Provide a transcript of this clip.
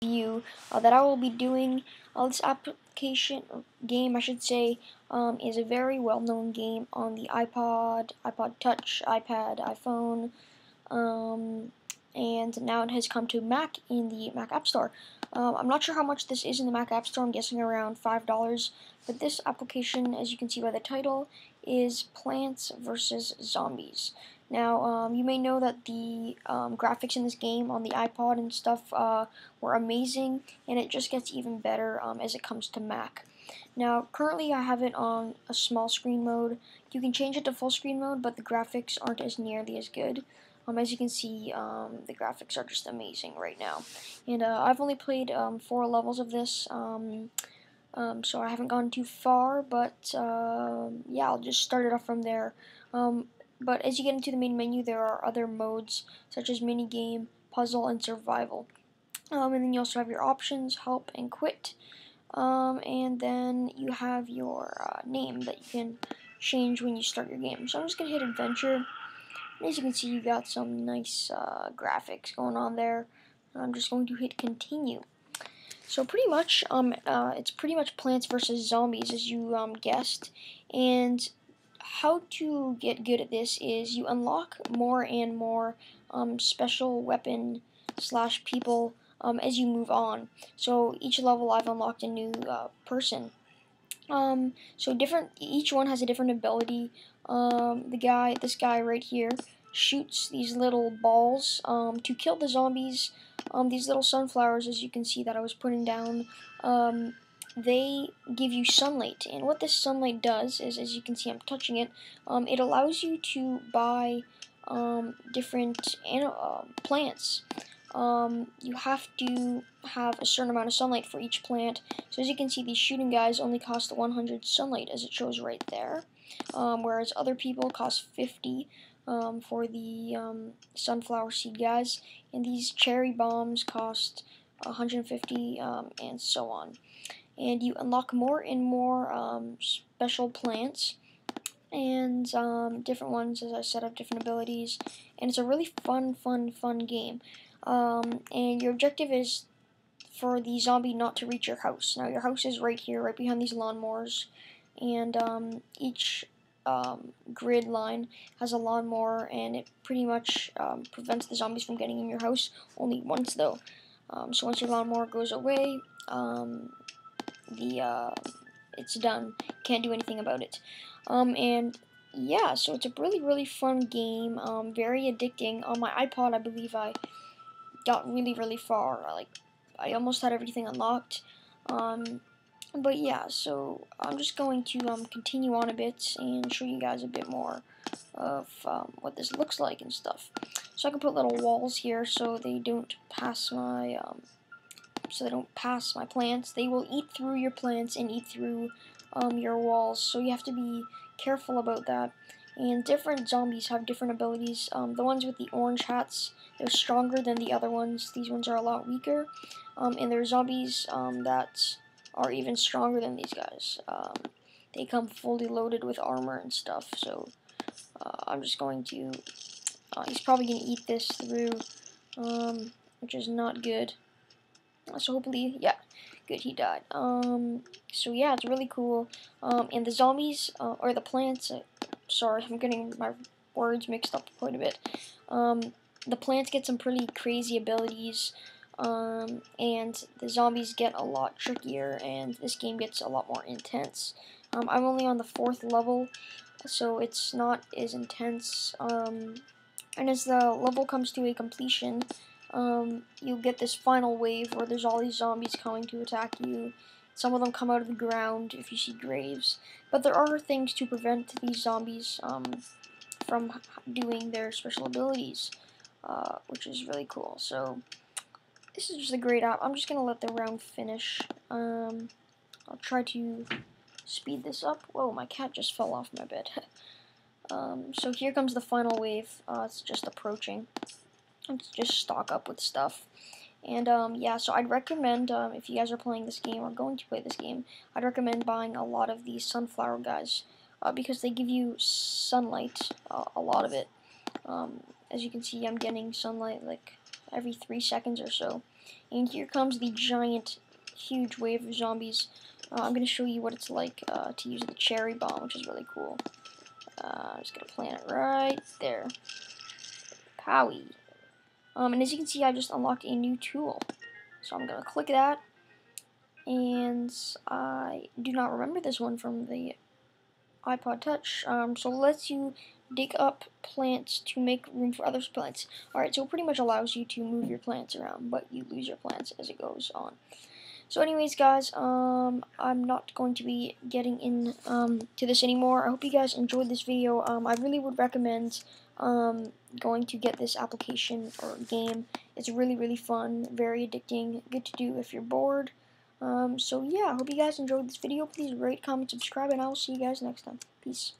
review that I will be doing. This game, I should say, is a very well-known game on the iPod, iPod Touch, iPad, iPhone, and now it has come to Mac in the Mac App Store. I'm not sure how much this is in the Mac App Store. I'm guessing around $5. But this application, as you can see by the title, is Plants vs. Zombies. Now, you may know that the graphics in this game on the iPod and stuff were amazing, and it just gets even better as it comes to Mac. Now, currently I have it on a small screen mode. You can change it to full screen mode, but the graphics aren't as nearly as good. As you can see, the graphics are just amazing right now. And I've only played 4 levels of this, so I haven't gone too far, but yeah, I'll just start it off from there. But as you get into the main menu, there are other modes, such as minigame, puzzle, and survival. And then you also have your options, help, and quit. And then you have your name that you can change when you start your game. So I'm just going to hit adventure. And as you can see, you got some nice graphics going on there. I'm just going to hit continue. So pretty much, it's pretty much Plants vs. Zombies, as you guessed. And how to get good at this is you unlock more and more special weapon / people as you move on. So each level I've unlocked a new person. So each one has a different ability. This guy right here shoots these little balls to kill the zombies. These little sunflowers, as you can see that I was putting down, they give you sunlight. And what this sunlight does is, as you can see, I'm touching it. It allows you to buy different plants. You have to have a certain amount of sunlight for each plant. So as you can see, these shooting guys only cost 100 sunlight, as it shows right there, whereas other people cost 50 for the sunflower seed guys, and these cherry bombs cost 150, and so on. And you unlock more and more special plants, and different ones, as I said, have different abilities, and it's a really fun game. And your objective is for the zombie not to reach your house. Now, your house is right here, right behind these lawnmowers, and each grid line has a lawnmower, and it pretty much prevents the zombies from getting in your house, only once though. So once your lawnmower goes away, it's done. Can't do anything about it. And yeah, so it's a really fun game, very addicting. On my iPod, I believe I got really far. I almost had everything unlocked. But yeah, so I'm just going to continue on a bit and show you guys a bit more of what this looks like and stuff. So I can put little walls here so they don't pass my plants. They will eat through your plants and eat through your walls, so you have to be careful about that. And different zombies have different abilities. The ones with the orange hats, they're stronger than the other ones. These ones are a lot weaker. And there are zombies that are even stronger than these guys. They come fully loaded with armor and stuff, so I'm just going to... he's probably going to eat this through, which is not good. So hopefully, yeah, good, he died. So yeah, it's really cool. And the zombies, or the plants, sorry, I'm getting my words mixed up quite a bit. The plants get some pretty crazy abilities, and the zombies get a lot trickier, and this game gets a lot more intense. I'm only on the 4th level, so it's not as intense. And as the level comes to a completion, you'll get this final wave where there's all these zombies coming to attack you. Some of them come out of the ground if you see graves. But there are things to prevent these zombies from doing their special abilities, which is really cool. So this is just a great app. I'm just going to let the round finish. I'll try to speed this up. Whoa, my cat just fell off my bed. So here comes the final wave. It's just approaching. Let's just stock up with stuff. And yeah, so I'd recommend, if you guys are playing this game or going to play this game, I'd recommend buying a lot of these sunflower guys, because they give you sunlight, a lot of it. As you can see, I'm getting sunlight like every 3 seconds or so. And here comes the giant, huge wave of zombies. I'm going to show you what it's like to use the cherry bomb, which is really cool. I'm just going to plant it right there. Powie. And as you can see, I just unlocked a new tool. So I'm going to click that. And I do not remember this one from the iPod Touch. So it lets you dig up plants to make room for other plants. Alright, so it pretty much allows you to move your plants around, but you lose your plants as it goes on. So anyways, guys, I'm not going to be getting in to this anymore. I hope you guys enjoyed this video. I really would recommend going to get this application or game. It's really, really fun, very addicting, good to do if you're bored. So yeah, I hope you guys enjoyed this video. Please rate, comment, subscribe, and I will see you guys next time. Peace.